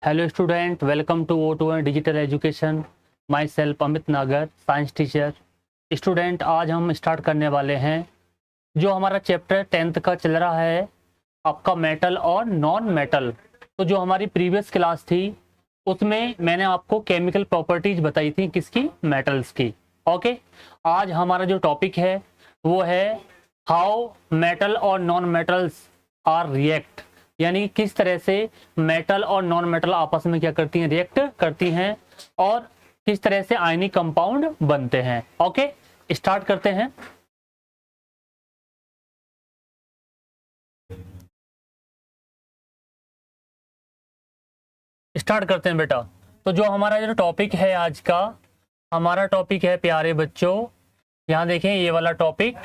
Hello student, welcome to O2 digital education. Myself Amit Nagar, science teacher. Student, आज हम start करने वाले हैं जो हमारा चैप्टर 10th का चल रहा है, आपका मेटल और नॉन मेटल। तो जो हमारी प्रीवियस क्लास थी उसमें मैंने आपको केमिकल प्रॉपर्टीज बताई थी, किसकी? मेटल्स की। ओके, आज हमारा जो टॉपिक है वो है हाउ मेटल और नॉन मेटल्स आर रिएक्ट, यानी किस तरह से मेटल और नॉन मेटल आपस में क्या करती हैं, रिएक्ट करती हैं, और किस तरह से आयनिक कंपाउंड बनते हैं। ओके, स्टार्ट करते हैं। स्टार्ट करते हैं बेटा। तो जो हमारा जो टॉपिक है आज का, हमारा टॉपिक है प्यारे बच्चों, यहाँ देखें ये वाला टॉपिक,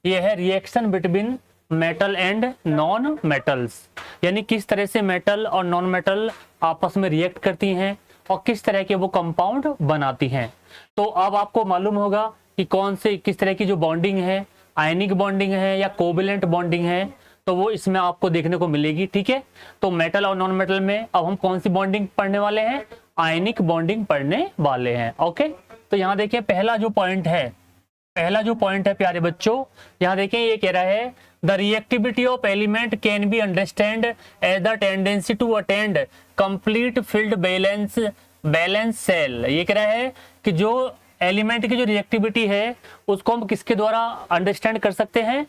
ये है reaction between metal and non metals, यानी किस तरह से मेटल और नॉन मेटल आपस में रिएक्ट करती हैं और किस तरह के वो कंपाउंड बनाती हैं। तो अब आपको मालूम होगा कि कौन से किस तरह की जो बॉन्डिंग है, आयनिक बॉन्डिंग है या कोवेलेंट बॉन्डिंग है, तो वो इसमें आपको देखने को मिलेगी। ठीक है, तो मेटल और नॉन मेटल में अब हम कौन सी बॉन्डिंग पढ़ने वाले हैं? आयनिक बॉन्डिंग पढ़ने वाले हैं। ओके, तो यहाँ देखिए पहला जो पॉइंट है प्यारे बच्चों, यहाँ देखें ये कह रहा है the reactivity of element can be understand as the tendency to attain complete filled valence shell. ये कह रहा है कि जो एलिमेंट की जो रिएक्टिविटी है उसको हम किसके द्वारा अंडरस्टैंड कर सकते हैं?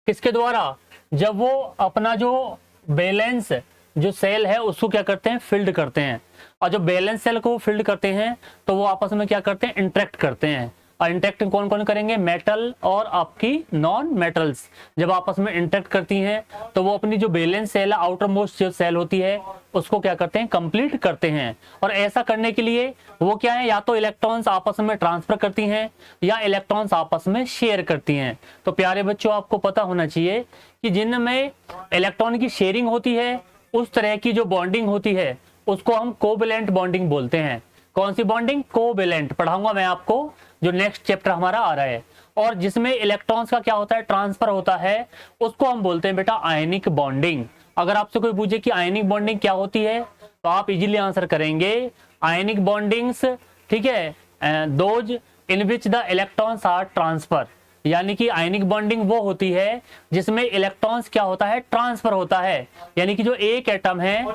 किसके द्वारा? जब वो अपना जो बैलेंस जो सेल है उसको क्या करते हैं, फिल्ड करते हैं। और जो बैलेंस सेल को फिल्ड करते हैं तो वो आपस में क्या करते हैं, इंटरेक्ट करते हैं। और इंटरेक्ट कौन कौन करेंगे? मेटल और आपकी नॉन मेटल्स जब आपस में इंटरेक्ट करती हैं तो वो अपनी जो बैलेंस सेल है, आउटर मोस्ट जो सेल होती है, उसको क्या करते हैं, कंप्लीट करते हैं। और ऐसा करने के लिए वो क्या है, या तो इलेक्ट्रॉन्स आपस में ट्रांसफर करती हैं या इलेक्ट्रॉन्स आपस में शेयर करती हैं। तो प्यारे बच्चों, आपको पता होना चाहिए कि जिनमें इलेक्ट्रॉन की शेयरिंग होती है उस तरह की जो बॉन्डिंग होती है उसको हम कोवेलेंट बॉन्डिंग बोलते हैं। कौन सी बॉन्डिंग? कोवेलेंट। पढ़ाऊंगा मैं आपको जो नेक्स्ट चैप्टर हमारा आ रहा है। और जिसमें इलेक्ट्रॉन्स का क्या होता है, ट्रांसफर होता है, उसको हम बोलते हैं बेटा आयनिक बॉन्डिंग। अगर आपसे कोई पूछे कि आयनिक बॉन्डिंग क्या होती है तो आप इजीली आंसर करेंगे आयनिक बॉन्डिंग्स, ठीक है, those in which the electrons are transfer. यानी कि आयनिक बॉन्डिंग वो होती है जिसमें इलेक्ट्रॉन्स क्या होता है, ट्रांसफर होता है। यानी कि जो एक एटम है,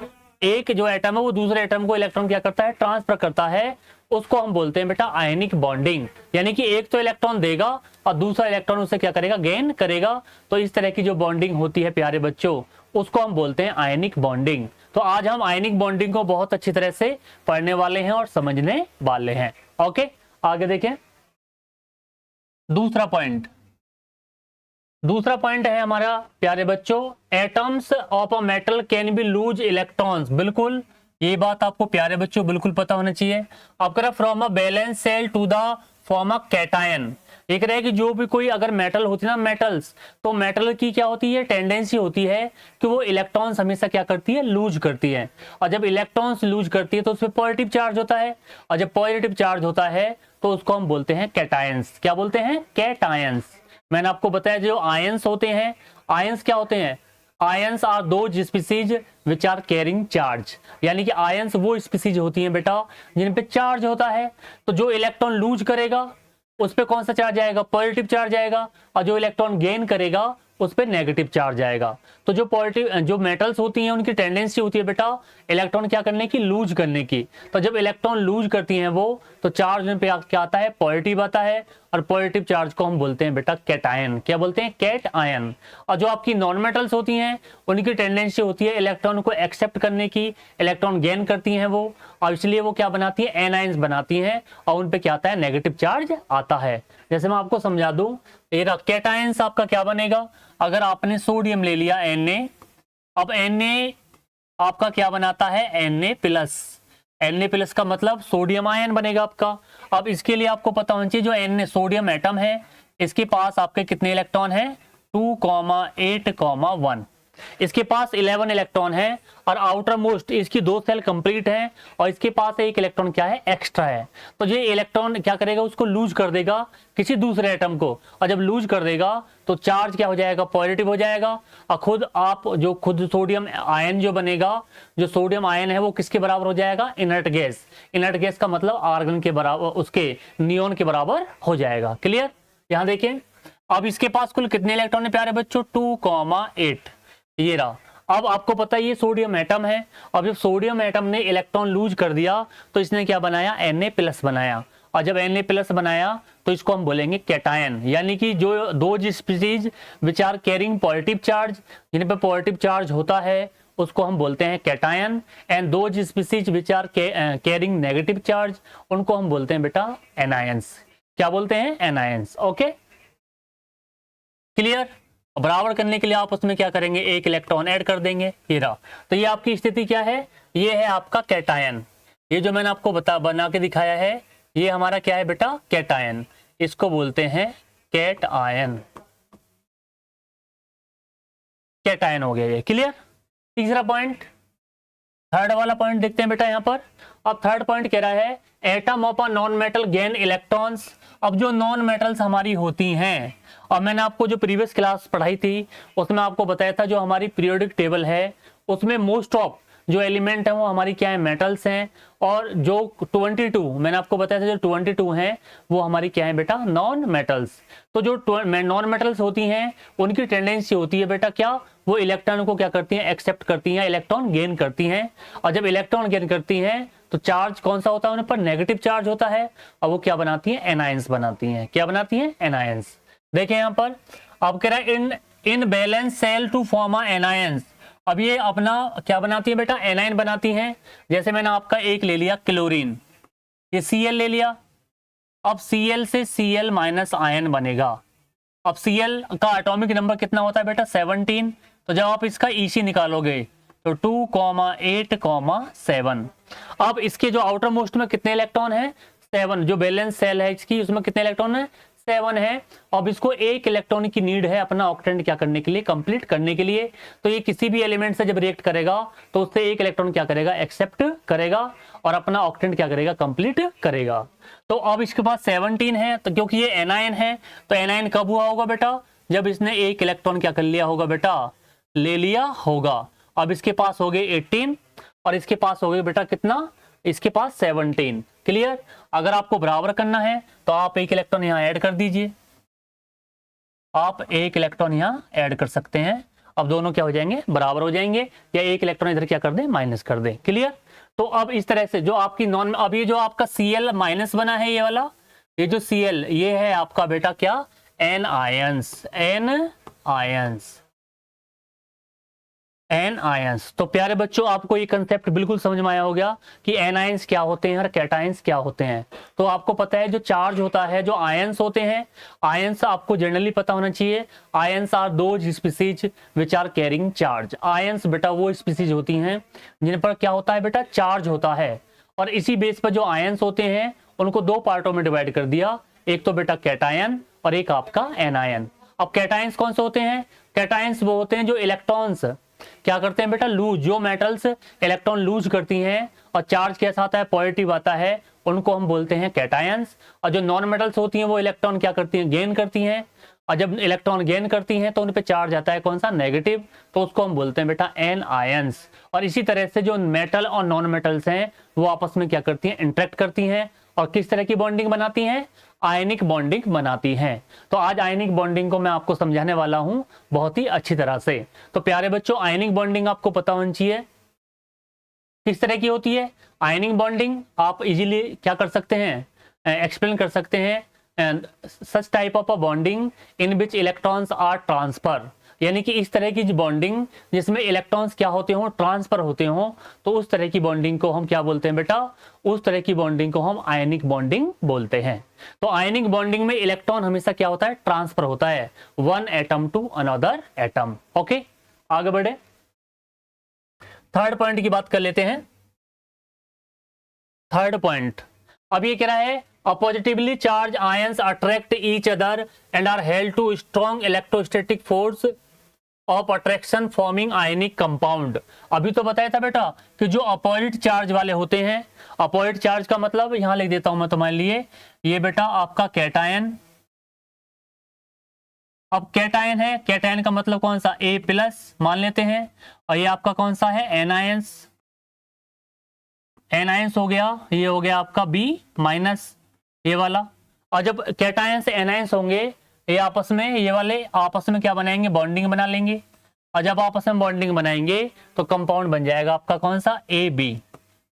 एक जो एटम है वो दूसरे एटम को इलेक्ट्रॉन क्या करता है, ट्रांसफर करता है, उसको हम बोलते हैं बेटा आयनिक बॉन्डिंग। यानी कि एक तो इलेक्ट्रॉन देगा और दूसरा इलेक्ट्रॉन उसे क्या करेगा, गेन करेगा। तो इस तरह की जो बॉन्डिंग होती है प्यारे बच्चों, उसको हम बोलते हैं आयनिक बॉन्डिंग। तो आज हम आयनिक बॉन्डिंग को बहुत अच्छी तरह से पढ़ने वाले हैं और समझने वाले हैं। ओके, आगे देखें। दूसरा पॉइंट है हमारा प्यारे बच्चों, atoms of a metal can be loose electrons. बिल्कुल, ये बात आपको प्यारे बच्चों बिल्कुल पता होना चाहिए। अब करें from a valence shell to the form a cation. एक रहे कि जो भी कोई अगर मेटल होती है ना, मेटल्स, तो मेटल की क्या होती है, टेंडेंसी होती है कि वो इलेक्ट्रॉन्स हमेशा क्या करती है, लूज करती है। और जब इलेक्ट्रॉन्स लूज करती है तो उसमें पॉजिटिव चार्ज होता है, और जब पॉजिटिव चार्ज होता है तो उसको हम बोलते हैं कैटायंस। क्या बोलते हैं? कैटायंस। मैंने आपको बताया जो आयंस होते हैं, आयंस क्या होते हैं? Ions are those species which are carrying charge. यानी कि आयंस वो स्पीसीज होती हैं बेटा जिन पे चार्ज होता है। तो जो इलेक्ट्रॉन लूज करेगा उस पे कौन सा चार्ज आएगा? पॉजिटिव चार्ज आएगा। और जो इलेक्ट्रॉन गेन करेगा उस पे नेगेटिव चार्ज आएगा। तो जो पॉजिटिव जो मेटल्स होती हैं उनकी टेंडेंसी होती है बेटा इलेक्ट्रॉन क्या करने की, लूज करने की। तो जब इलेक्ट्रॉन लूज करती हैं वो, तो चार्ज उन पे क्या आता है, पॉजिटिव आता है। और पॉजिटिव चार्ज को हम बोलते हैं बेटा कैटायन। क्या बोलते हैं? Cation. और जो आपकी नॉन मेटल्स होती हैं उनकी टेंडेंसी होती है इलेक्ट्रॉन को एक्सेप्ट करने की, इलेक्ट्रॉन गेन करती हैं वो, और इसलिए वो क्या बनाती है, एनायंस बनाती हैं, और उन पे क्या आता है, नेगेटिव चार्ज आता है। जैसे मैं आपको समझा दूं, ये कैटायंस आपका क्या बनेगा, अगर आपने सोडियम ले लिया Na, अब Na आपका क्या बनाता है, Na प्लस का मतलब सोडियम आयन बनेगा आपका। अब इसके लिए आपको पता होना चाहिए जो Na सोडियम एटम है इसके पास आपके कितने इलेक्ट्रॉन है, 2,8,1। इसके पास 11 इलेक्ट्रॉन है और आउटर मोस्ट इसकी 2 सेल कंप्लीट है और इसके पास एक इलेक्ट्रॉन क्या है, एक्स्ट्रा है। तो ये इलेक्ट्रॉन क्या करेगा, उसको लूज कर देगा किसी दूसरे एटम को, और जब लूज कर देगा तो चार्ज क्या हो जाएगा, पॉजिटिव हो जाएगा। और खुद सोडियम आयन जो बनेगा, जो सोडियम आयन है वो किसके बराबर हो जाएगा, इनर्ट गैस। इनर्ट गैस का मतलब आर्गन के बराबर, उसके नियॉन के बराबर हो जाएगा। क्लियर। यहाँ देखिए अब इसके पास कुल कितने इलेक्ट्रॉन है प्यारे बच्चों, 2,8। ये रहा। अब आपको पता है ये सोडियम एटम है। अब जब सोडियम एटम ने इलेक्ट्रॉन लूज कर दिया तो इसने क्या बनाया, Na+ बनाया। और जब Na+ बनाया तो इसको हम बोलेंगे कैटायन। यानी कि जो दो species which are carrying positive charge, जिन पर पॉजिटिव चार्ज होता है उसको हम बोलते हैं कैटायन। एंड दो species which are carrying negative charge, उनको हम बोलते हैं बेटा एनायंस। क्या बोलते हैं, एनायंस। Okay, clear. बराबर करने के लिए आप उसमें क्या करेंगे, एक इलेक्ट्रॉन ऐड कर देंगे। ये रहा। तो ये आपकी स्थिति क्या है, ये है आपका कैटायन। ये जो मैंने आपको बना के दिखाया है ये हमारा क्या है बेटा, कैटायन। इसको बोलते हैं कैट आयन। कैटायन हो गया ये। क्लियर। तीसरा पॉइंट, थर्ड वाला पॉइंट देखते हैं बेटा यहाँ पर। अब थर्ड पॉइंट कह रहा है atom of a non metal gain electrons. अब जो नॉन मेटल्स हमारी होती हैं, और मैंने आपको जो प्रीवियस क्लास पढ़ाई थी उसमें आपको बताया था जो हमारी पीरियोडिक टेबल है उसमें मोस्ट ऑफ जो एलिमेंट है वो हमारी क्या है, मेटल्स हैं। और जो 22 मैंने आपको बताया था जो 22 हैं वो हमारी क्या है बेटा, नॉन मेटल्स। तो जो नॉन मेटल्स होती हैं उनकी टेंडेंसी होती है बेटा क्या, वो इलेक्ट्रॉन को क्या करती हैं, एक्सेप्ट करती हैं, इलेक्ट्रॉन गेन करती हैं। और जब इलेक्ट्रॉन गेन करती हैं तो चार्ज कौन सा होता है उन पर, नेगेटिव चार्ज होता है। और वो क्या बनाती हैं, एनायंस बनाती हैं। क्या बनाती हैं, एनायंस। देखें यहाँ पर अब कह रहा है in valence shell to form a anions. अब ये अपना क्या बनाती है बेटा, एनायन बनाती हैं। जैसे मैंने आपका एक ले लिया क्लोरीन, ये Cl ले लिया। अब Cl से Cl- आयन बनेगा। अब Cl का एटॉमिक नंबर कितना होता है बेटा, 17। तो जब आप इसका EC निकालोगे तो 2,8,7। अब इसके जो आउटर मोस्ट में कितने इलेक्ट्रॉन है, 7। जो बैलेंस सेल है इसकी उसमें कितने इलेक्ट्रॉन है, 7 है। अब इसको एक इलेक्ट्रॉन की नीड है अपना ऑक्टेंट क्या करने के लिए, कंप्लीट करने के लिए। तो ये किसी भी एलिमेंट से जब रिएक्ट करेगा तो उससे एक इलेक्ट्रॉन क्या करेगा, एक्सेप्ट करेगा और अपना ऑक्टेंट क्या करेगा, कंप्लीट करेगा। तो अब इसके पास 17 है। तो क्योंकि ये एनायन है तो एनायन कब हुआ होगा बेटा, जब इसने एक इलेक्ट्रॉन क्या कर लिया होगा बेटा, ले लिया होगा। अब इसके पास हो गए 18 और इसके पास हो गए बेटा कितना, इसके पास 17। क्लियर। अगर आपको बराबर करना है तो आप एक इलेक्ट्रॉन यहां ऐड कर दीजिए, आप एक इलेक्ट्रॉन यहां ऐड कर सकते हैं। अब दोनों क्या हो जाएंगे, बराबर हो जाएंगे, या एक इलेक्ट्रॉन इधर क्या कर दें, माइनस कर दें। क्लियर। तो अब इस तरह से जो आपकी नॉन, अब ये जो आपका Cl- बना है ये वाला, ये जो Cl ये है आपका बेटा क्या, anions. Anions, anions. तो प्यारे बच्चों आपको ये कंसेप्ट बिल्कुल समझ में आया हो गया कि एनायंस क्या होते हैं और कैटायंस क्या होते हैं। तो आपको पता है जो चार्ज होता है, जो आयंस होते हैं, आयंस आपको जनरली पता होना चाहिए। Ions are those species which are carrying charge. Ions बेटा वो स्पीसीज होती हैं जिन पर क्या होता है बेटा, चार्ज होता है। और इसी बेस पर जो आयंस होते हैं उनको दो पार्टों में डिवाइड कर दिया, एक तो बेटा कैटायन और एक आपका एनायन। अब कैटायंस कौन से होते हैं, कैटायंस वो होते हैं जो इलेक्ट्रॉन्स क्या करते हैं बेटा, लूज। जो मेटल्स इलेक्ट्रॉन लूज करती हैं और चार्ज कैसा आता है, पॉजिटिव आता है, उनको हम बोलते हैं कैटायंस। और जो नॉन मेटल्स होती हैं वो इलेक्ट्रॉन क्या करती हैं, गेन करती हैं। और जब इलेक्ट्रॉन गेन करती हैं तो उन पे चार्ज आता है कौन सा, नेगेटिव, तो उसको हम बोलते हैं बेटा एन आयंस। और इसी तरह से जो मेटल और नॉन मेटल्स हैं वो आपस में क्या करती हैं, इंटरेक्ट करती हैं। और किस तरह की बॉन्डिंग बनाती हैं, आयनिक बॉन्डिंग बनाती हैं। तो आज आयनिक बॉन्डिंग को मैं आपको समझाने वाला हूं बहुत ही अच्छी तरह से। तो प्यारे बच्चों आयनिक बॉन्डिंग आपको पता होनी चाहिए किस तरह की होती है। आयनिक बॉन्डिंग आप इजीली क्या कर सकते हैं, एक्सप्लेन कर सकते हैं, such type of a bonding in which electrons are transfer. यानी कि इस तरह की बॉन्डिंग जिसमें इलेक्ट्रॉन्स क्या होते हो, ट्रांसफर होते हो, तो उस तरह की बॉन्डिंग को हम क्या बोलते हैं बेटा, उस तरह की बॉन्डिंग को हम आयनिक बॉन्डिंग बोलते हैं। तो आयनिक बॉन्डिंग में इलेक्ट्रॉन हमेशा क्या होता है, ट्रांसफर होता है, one atom to another atom. Okay, आगे बढ़े, थर्ड पॉइंट की बात कर लेते हैं। थर्ड पॉइंट अब ये कह रहा है positively charge ions attract each other and are held to strong electrostatic force of attraction forming ionic compound. अभी तो बताया था बेटा कि जो अपोजिट चार्ज वाले होते हैं, अपोजिट चार्ज का मतलब यहां लिख देता हूं मैं तुम्हारे लिए, ये बेटा आपका कैटायन। अब कैटायन है, कैटायन का मतलब कौन सा, ए प्लस मान लेते हैं, और ये आपका कौन सा है, एनायंस। एनायंस हो गया, ये हो गया आपका बी माइनस, ये वाला। और जब कैटायन से एनायंस होंगे, ये आपस में, ये वाले आपस में क्या बनाएंगे, बॉन्डिंग बना लेंगे। और जब आपस में बॉन्डिंग बनाएंगे तो कंपाउंड बन जाएगा आपका कौन सा, ए बी।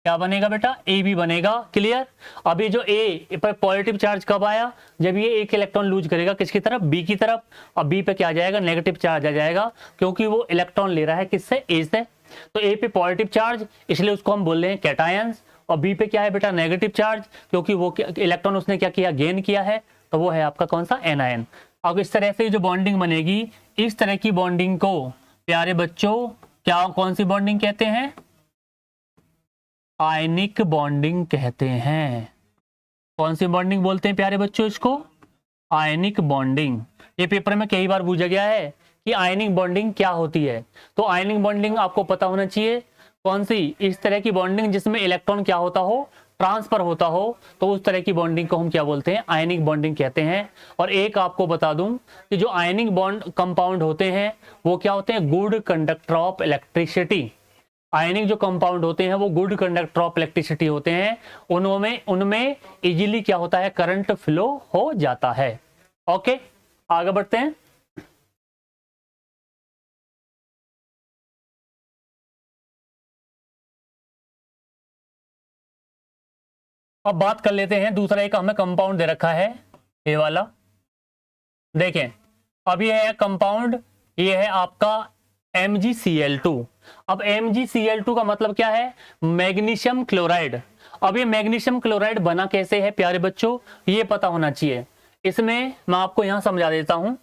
क्या बनेगा बेटा, ए बी बनेगा। क्लियर। अभी जो ए पर पॉजिटिव चार्ज कब आया, जब ये एक इलेक्ट्रॉन लूज करेगा किसकी तरफ, बी की तरफ, और बी पे क्या आ जाएगा, नेगेटिव चार्ज आ जाएगा, क्योंकि वो इलेक्ट्रॉन ले रहा है किससे, ए से। तो ए पे पॉजिटिव चार्ज, इसलिए उसको हम बोल रहे हैं कैटायंस। और बी पे क्या है बेटा, नेगेटिव चार्ज, क्योंकि वो इलेक्ट्रॉन उसने क्या किया, गेन किया है, तो वो है आपका कौन सा, एनायन। अब इस तरह से जो बॉन्डिंग बनेगी, इस तरह की बॉन्डिंग को प्यारे बच्चों क्या, कौन सी बॉन्डिंग कहते हैं, आयनिक बॉन्डिंग कहते हैं। कौन सी बॉन्डिंग बोलते हैं प्यारे बच्चों इसको, आयनिक बॉन्डिंग। ये पेपर में कई बार पूछा गया है कि आयनिक बॉन्डिंग क्या होती है। तो आयनिक बॉन्डिंग आपको पता होना चाहिए, कौन सी, इस तरह की बॉन्डिंग जिसमें इलेक्ट्रॉन क्या होता हो, ट्रांसफर होता हो, तो उस तरह की बॉन्डिंग को हम क्या बोलते हैं, आयनिक बॉन्डिंग कहते हैं। और एक आपको बता दूं कि जो आयनिक बॉन्ड कंपाउंड होते हैं वो क्या होते हैं, गुड कंडक्टर ऑफ इलेक्ट्रिसिटी। आयनिक जो कंपाउंड होते हैं वो गुड कंडक्टर ऑफ इलेक्ट्रिसिटी होते हैं, उनमें इजीली क्या होता है, करंट फ्लो हो जाता है। ओके, आगे बढ़ते हैं। अब बात कर लेते हैं दूसरा, एक हमें कंपाउंड दे रखा है, ये वाला देखें। अब ये है कंपाउंड, ये है आपका MgCl2। अब MgCl2 का मतलब क्या है, मैग्नीशियम क्लोराइड। अब ये मैग्नीशियम क्लोराइड बना कैसे है प्यारे बच्चों, ये पता होना चाहिए। इसमें मैं आपको यहां समझा देता हूं,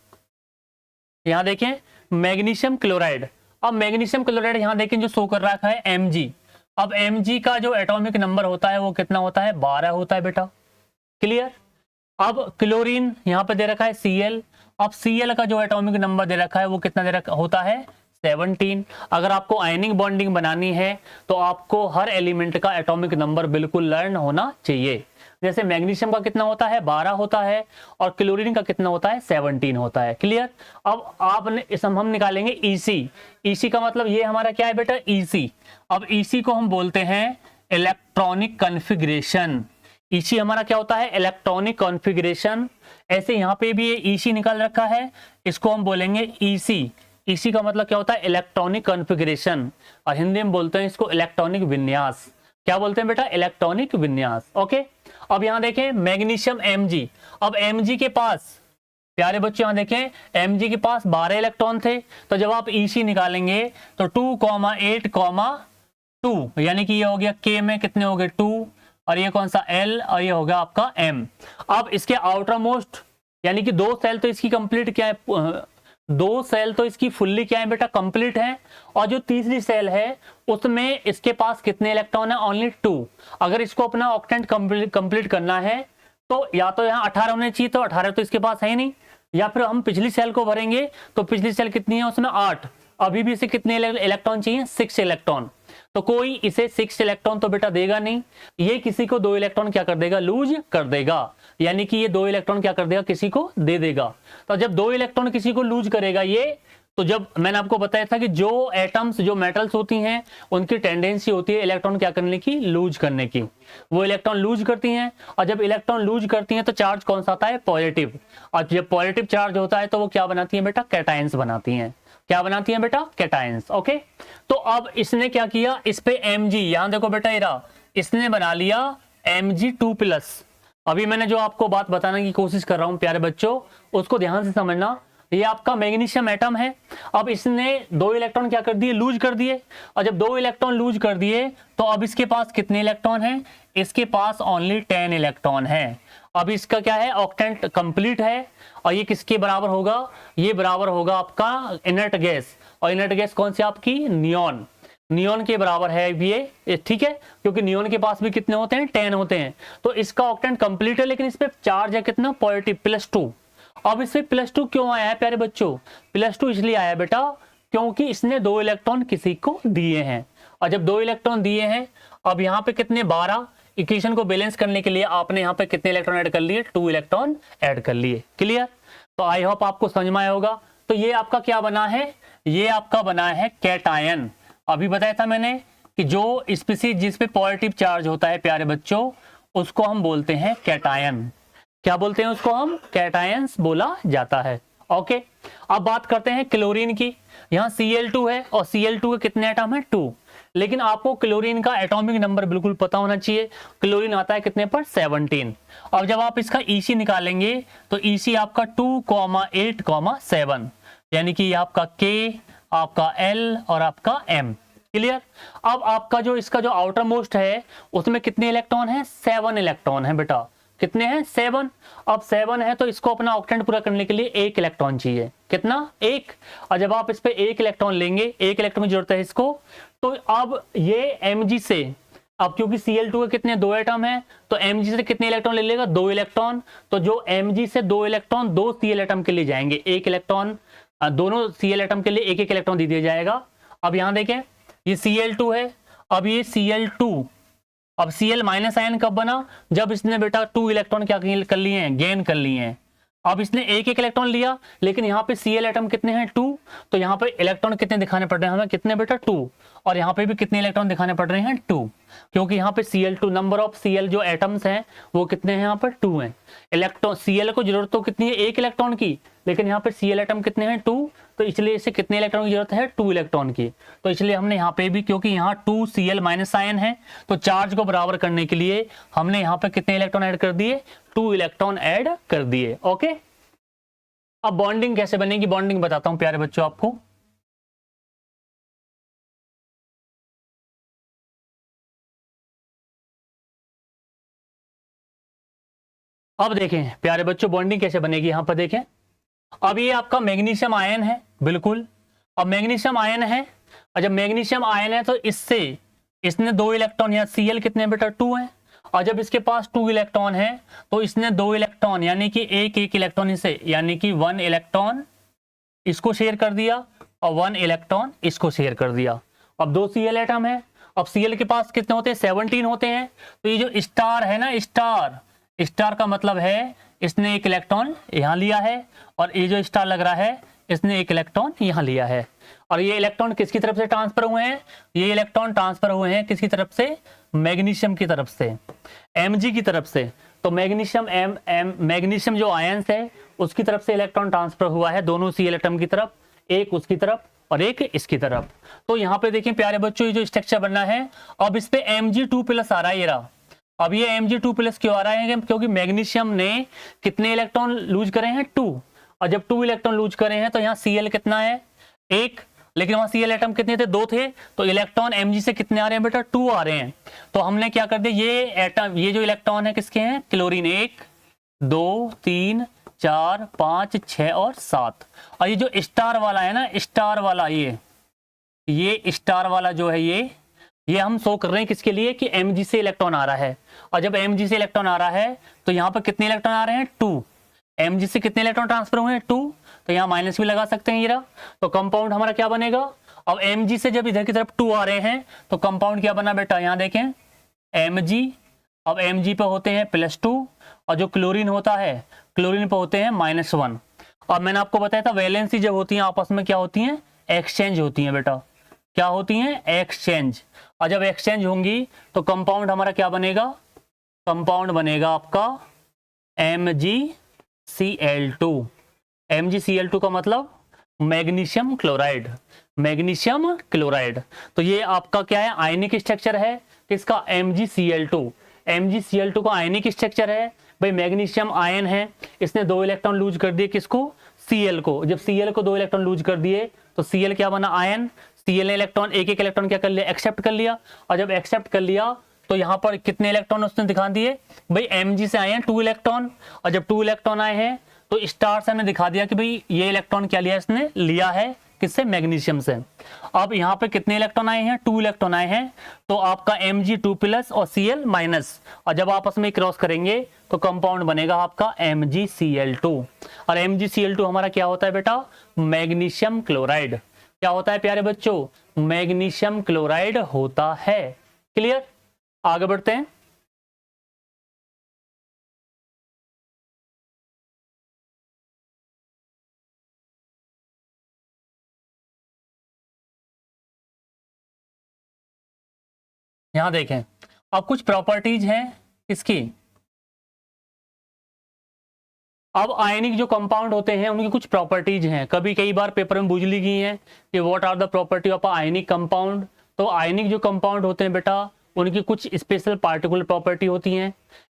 यहां देखें मैग्नीशियम क्लोराइड। अब मैग्नीशियम क्लोराइड यहां देखें जो शो कर रखा है Mg। अब Mg का जो एटॉमिक नंबर होता है वो कितना होता है, 12 होता है बेटा। क्लियर। अब क्लोरीन यहां पे दे रखा है Cl। अब Cl का जो एटॉमिक नंबर दे रखा है वो कितना दे रखा होता है, 17। अगर आपको आयनिक बॉन्डिंग बनानी है तो आपको हर एलिमेंट का एटॉमिक नंबर बिल्कुल लर्न होना चाहिए। जैसे मैग्नीशियम का कितना होता है, 12 होता है, और क्लोरीन का कितना होता है, 17 होता है। क्लियर। अब आपने हम निकालेंगे EC। EC का मतलब ये हमारा क्या है बेटा, EC। अब EC को हम बोलते हैं इलेक्ट्रॉनिक कॉन्फ़िगरेशन। EC हमारा क्या होता है, इलेक्ट्रॉनिक कॉन्फ़िगरेशन। ऐसे यहाँ पे भी ये EC निकाल रखा है, इसको हम बोलेंगे EC। EC का मतलब क्या होता है, इलेक्ट्रॉनिक कॉन्फ़िगरेशन, और हिंदी में बोलते हैं इसको इलेक्ट्रॉनिक विन्यास। क्या बोलते हैं बेटा, इलेक्ट्रॉनिक विन्यास। ओके। अब यहाँ देखें मैग्नीशियम Mg। अब Mg के पास प्यारे बच्चे यहाँ देखें Mg के पास 12 इलेक्ट्रॉन थे, तो जब आप EC निकालेंगे तो 2,8,2, यानी कि ये हो गया K में कितने हो गए, 2, और ये कौन सा L, और ये होगा आपका M। अब इसके आउटर मोस्ट, यानी कि 2 सेल तो इसकी कंप्लीट क्या है, 2 सेल तो इसकी फुल्ली क्या है बेटा, कंप्लीट है। और जो तीसरी सेल है उसमें इसके पास कितने इलेक्ट्रॉन है, ओनली 2। अगर इसको अपना ऑक्टेंट कंप्लीट करना है तो या तो यहाँ 18 होने चाहिए, तो 18 तो इसके पास है ही नहीं, या फिर हम पिछली सेल को भरेंगे तो पिछली सेल कितनी है, उसमें 8। अभी भी इसे कितने इलेक्ट्रॉन चाहिए, 6 इलेक्ट्रॉन। तो कोई इसे 6 इलेक्ट्रॉन तो बेटा देगा नहीं, ये किसी को 2 इलेक्ट्रॉन क्या कर देगा, लूज कर देगा। यानी कि ये 2 इलेक्ट्रॉन क्या कर देगा, किसी को दे देगा। तो जब 2 इलेक्ट्रॉन किसी को लूज करेगा ये, तो जब मैंने आपको बताया था कि जो एटम्स, जो मेटल्स होती हैं, उनकी टेंडेंसी होती है इलेक्ट्रॉन क्या करने की, लूज करने की। वो इलेक्ट्रॉन लूज करती हैं, और जब इलेक्ट्रॉन लूज करती हैं तो चार्ज कौन सा आता है, पॉजिटिव। और जब पॉजिटिव चार्ज होता है तो वो क्या बनाती है बेटा, कैटायंस बनाती हैं। क्या बनाती हैं बेटा, कैटायंस। ओके। तो अब इसने क्या किया, इस पे Mg, यहां देखो बेटा इरा, इसने बना लिया Mg2+। अभी मैंने जो आपको बात बताने की कोशिश कर रहा हूं प्यारे बच्चों, उसको ध्यान से समझना। ये आपका मैग्नीशियम एटम है। अब इसने 2 इलेक्ट्रॉन क्या कर दिए, लूज कर दिए। और जब 2 इलेक्ट्रॉन लूज कर दिए तो अब इसके पास कितने इलेक्ट्रॉन हैं, इसके पास ओनली 10 इलेक्ट्रॉन है। अब इसका क्या है, ऑक्टेंट कंप्लीट है। और ये किसके बराबर होगा, ये बराबर होगा आपका इनर्ट गैस। और इनर्ट गैस कौन सी आपकी, नियॉन। नियॉन के बराबर है ये, ठीक है, क्योंकि नियॉन के पास भी कितने होते हैं, 10 होते हैं। तो इसका ऑक्टेंट कंप्लीट है, लेकिन इस पे चार्ज है कितना, पॉजिटिव, +2। अब इसमें +2 क्यों आया है प्यारे बच्चों, +2 इसलिए आया बेटा क्योंकि इसने 2 इलेक्ट्रॉन किसी को दिए हैं, और जब 2 इलेक्ट्रॉन दिए हैं, अब यहाँ पे कितने 12, इक्वेशन को बैलेंस करने के लिए आपने यहाँ पे कितने इलेक्ट्रॉन ऐड कर लिए, 2 इलेक्ट्रॉन ऐड कर लिए। क्लियर? तो आई होप आपको समझ में आया होगा। तो ये आपका क्या बना है, ये आपका बना है कैटायन। अभी बताया था मैंने कि जो स्पीसीज जिस पे पॉजिटिव चार्ज होता है प्यारे बच्चों, उसको हम बोलते हैं कैटायन। क्या बोलते हैं उसको हम? कैटायंस बोला जाता है। ओके, अब बात करते हैं क्लोरीन की। यहाँ Cl2 है और Cl2 के कितने एटम है? 2। लेकिन आपको क्लोरीन का एटॉमिक नंबर बिल्कुल पता होना चाहिए। क्लोरीन आता है कितने पर? 17। और जब आप इसका EC निकालेंगे तो EC आपका 2,8,7, यानी कि आपका K, आपका L और आपका M। क्लियर? अब आपका जो इसका जो आउटर मोस्ट है उसमें कितने इलेक्ट्रॉन है? 7 इलेक्ट्रॉन है बेटा। कितने हैं? 7। अब 7 है तो इसको अपना ऑक्टेंट पूरा करने के लिए 1 इलेक्ट्रॉन चाहिए। कितना? 1। और जब आप इस पे 1 इलेक्ट्रॉन लेंगे, 1 इलेक्ट्रॉन की जरूरत है इसको, तो अब ये Mg से, अब क्योंकि Cl2 के कितने 2 एटम है, तो Mg से कितने इलेक्ट्रॉन ले लेगा? 2 इलेक्ट्रॉन। तो जो Mg से 2 इलेक्ट्रॉन 2 Cl एटम के लिए जाएंगे, 1 इलेक्ट्रॉन दोनों Cl एटम के लिए 1-1 इलेक्ट्रॉन दे दिया जाएगा। अब यहाँ देखें, ये Cl2 है, अब ये Cl2, अब Cl माइनस आयन कब बना? जब इसने बेटा 2 इलेक्ट्रॉन क्या कर लिए हैं? गेन कर लिए हैं। अब इसने 1-1 इलेक्ट्रॉन लिया, लेकिन यहाँ पे Cl एटम कितने हैं? 2। तो यहाँ पे इलेक्ट्रॉन कितने दिखाने पड़ रहे हैं हमें? कितने बेटा? 2। और यहाँ पे भी कितने इलेक्ट्रॉन दिखाने पड़ रहे हैं? 2, क्योंकि यहाँ पे Cl2 नंबर ऑफ Cl जो एटम्स हैं वो कितने हैं? यहाँ पर 2 हैं। इलेक्ट्रॉन Cl को जरूरत तो कितनी है? 1 इलेक्ट्रॉन की, लेकिन यहाँ पे Cl एटम कितने हैं? 2। तो इसलिए इसे कितने इलेक्ट्रॉन की जरूरत है? 2 इलेक्ट्रॉन की। तो इसलिए हमने यहाँ पे भी, क्योंकि यहाँ 2 Cl माइनस आयन है, तो चार्ज को बराबर करने के लिए हमने यहाँ पे कितने इलेक्ट्रॉन ऐड कर दिए? 2 इलेक्ट्रॉन ऐड कर दिए। ओके, अब बॉन्डिंग कैसे बनेगी? बॉन्डिंग बताता हूं प्यारे बच्चों आपको। अब देखें प्यारे बच्चों बॉन्डिंग कैसे बनेगी। यहां पर देखें, अब ये आपका मैग्नीशियम आयन है, बिल्कुल। अब मैग्नीशियम आयन है, और जब मैग्नीशियम आयन है तो इससे इसने 2 इलेक्ट्रॉन, यहाँ Cl कितने बेटा? 2 है। और जब इसके पास 2 इलेक्ट्रॉन है तो इसने 2 इलेक्ट्रॉन, यानी कि 1-1 इलेक्ट्रॉन इसे, यानी कि 1 इलेक्ट्रॉन इसको शेयर कर दिया और 1 इलेक्ट्रॉन इसको शेयर कर दिया। अब 2 Cl एटम है, अब Cl के पास कितने होते हैं? 17 होते हैं। तो ये जो स्टार है ना, स्टार का मतलब है इसने 1 इलेक्ट्रॉन यहाँ लिया है, और ये जो स्टार लग रहा है इसने 1 इलेक्ट्रॉन यहाँ लिया है। और ये इलेक्ट्रॉन किसकी तरफ से ट्रांसफर हुए हैं? ये इलेक्ट्रॉन ट्रांसफर हुए हैं किसकी तरफ से? मैग्नीशियम की तरफ से, Mg की तरफ से। तो मैग्नीशियम जो आयंस है उसकी तरफ से इलेक्ट्रॉन ट्रांसफर हुआ है दोनों Cl एटम की तरफ, एक उसकी तरफ और एक इसकी तरफ। तो यहाँ पे देखें प्यारे बच्चों, ये जो स्ट्रक्चर बनना है, अब इस पे Mg2+ आ रहा है ये रहा। अब ये Mg2+ क्यों आ रहा है? क्योंकि मैग्नीशियम ने कितने इलेक्ट्रॉन लूज करे हैं? 2। और जब 2 इलेक्ट्रॉन लूज करे हैं तो यहाँ Cl कितना है? 1। लेकिन वहां Cl एटम कितने थे? 2 थे। तो इलेक्ट्रॉन Mg से कितने आ रहे हैं बेटा? 2 आ रहे हैं। तो हमने क्या कर दिया, ये एटम, ये जो इलेक्ट्रॉन है किसके हैं? क्लोरीन। 1, 2, 3, 4, 5, 6 और 7। और ये जो स्टार वाला है ना, स्टार वाला, ये स्टार वाला जो है, ये हम शो कर रहे हैं किसके लिए? कि Mg से इलेक्ट्रॉन आ रहा है। और जब Mg से इलेक्ट्रॉन आ रहा है तो यहाँ पर कितने इलेक्ट्रॉन आ रहे हैं? 2। Mg से कितने इलेक्ट्रॉन ट्रांसफर हुए हैं? 2। तो यहाँ माइनस भी लगा सकते हैं ये रहा। तो कंपाउंड हमारा क्या बनेगा? अब Mg से जब इधर की तरफ 2 आ रहे हैं तो कंपाउंड क्या बना बेटा? यहाँ देखें, Mg। अब Mg पे होते हैं +2, और जो क्लोरीन होता है, क्लोरीन पे होते हैं -1। और मैंने आपको बताया था वैलेंसी जब होती है आपस में क्या होती हैं? एक्सचेंज होती हैं बेटा। क्या होती हैं? एक्सचेंज। और जब एक्सचेंज होंगी तो कंपाउंड हमारा क्या बनेगा? कंपाउंड बनेगा आपका MgCl2। MgCl2 का मतलब मैग्नीशियम क्लोराइड, मैग्नीशियम क्लोराइड। तो ये आपका क्या है? आयनिक स्ट्रक्चर है किसका? MgCl2। MgCl2 का आयनिक स्ट्रक्चर है भाई, मैग्नीशियम आयन है, इसने 2 इलेक्ट्रॉन लूज कर दिए किसको? Cl को। जब Cl को 2 इलेक्ट्रॉन लूज कर दिए तो Cl क्या बना? आयन। Cl ने इलेक्ट्रॉन, 1-1 इलेक्ट्रॉन क्या कर लिया? एक्सेप्ट कर लिया। और जब एक्सेप्ट कर लिया तो यहाँ पर कितने इलेक्ट्रॉन उसने दिखा दिए भाई? Mg से आए हैं 2 इलेक्ट्रॉन, और जब 2 इलेक्ट्रॉन आए हैं तो स्टार से हमने दिखा दिया कि भाई ये इलेक्ट्रॉन क्या लिया? इसने लिया है किससे? मैग्नीशियम से। अब यहाँ पे कितने इलेक्ट्रॉन आए हैं? 2 इलेक्ट्रॉन आए हैं। तो आपका Mg2+ और Cl-, और जब आपस में क्रॉस करेंगे तो कंपाउंड बनेगा आपका MgCl2। और MgCl2 हमारा क्या होता है बेटा? Magnesium chloride. क्या होता है प्यारे बच्चों, मैग्नीशियम क्लोराइड होता है। क्लियर, आगे बढ़ते हैं। यहां देखें, अब कुछ प्रॉपर्टीज हैं इसकी। अब आयनिक जो कंपाउंड होते हैं उनकी कुछ प्रॉपर्टीज हैं, कभी कई बार पेपर में पूछ ली गई हैं कि what are the property of ionic compound. तो आयनिक जो कंपाउंड होते हैं बेटा, उनकी कुछ स्पेशल पार्टिकुलर प्रॉपर्टी होती हैं।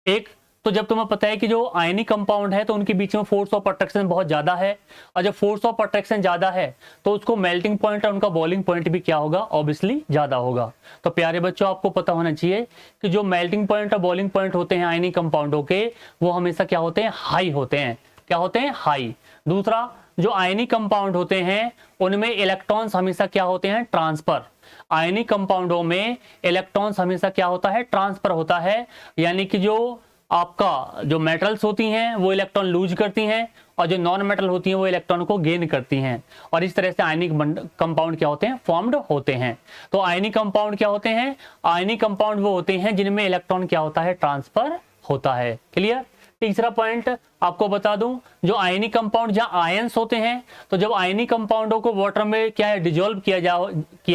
एक तो जब तुम्हें पता है कि जो आयनिक कंपाउंड है तो उनके बीच में फोर्स ऑफ अट्रैक्शन बहुत ज़्यादा है, और जब फोर्स ऑफ अट्रैक्शन ज़्यादा है तो उसको मेल्टिंग पॉइंट और उनका बॉइलिंग पॉइंट भी क्या होगा, ऑब्वियसली ज़्यादा होगा। तो प्यारे बच्चों आपको पता होना चाहिए कि जो मेल्टिंग पॉइंट और बॉइलिंग पॉइंट होते हैं आयनिक कंपाउंडों के, वो हमेशा क्या होते हैं, हाई होते हैं। क्या होते हैं, हाई। दूसरा, जो आयनिक कंपाउंड होते हैं उनमें इलेक्ट्रॉन्स हमेशा क्या होते हैं, ट्रांसफर। आयनिक कंपाउंडों में इलेक्ट्रॉन्स हमेशा क्या होता है, ट्रांसफर होता है। यानी कि जो आपका जो मेटल्स होती हैं वो इलेक्ट्रॉन लूज करती हैं, और जो नॉन मेटल होती हैं वो इलेक्ट्रॉन को गेन करती हैं, और इस तरह से आयनिक कंपाउंड क्या होते हैं, फॉर्म्ड होते हैं। तो आयनिक कंपाउंड क्या होते हैं, आयनिक कंपाउंड वो होते हैं जिनमें इलेक्ट्रॉन क्या होता है, ट्रांसफर होता है। क्लियर। तीसरा पॉइंट आपको बता दूं, जो आयनिक कंपाउंड जहां आयंस होते हैं, तो जब आयनिक कंपाउंडों को वाटर में क्या है, डिजोल्व किया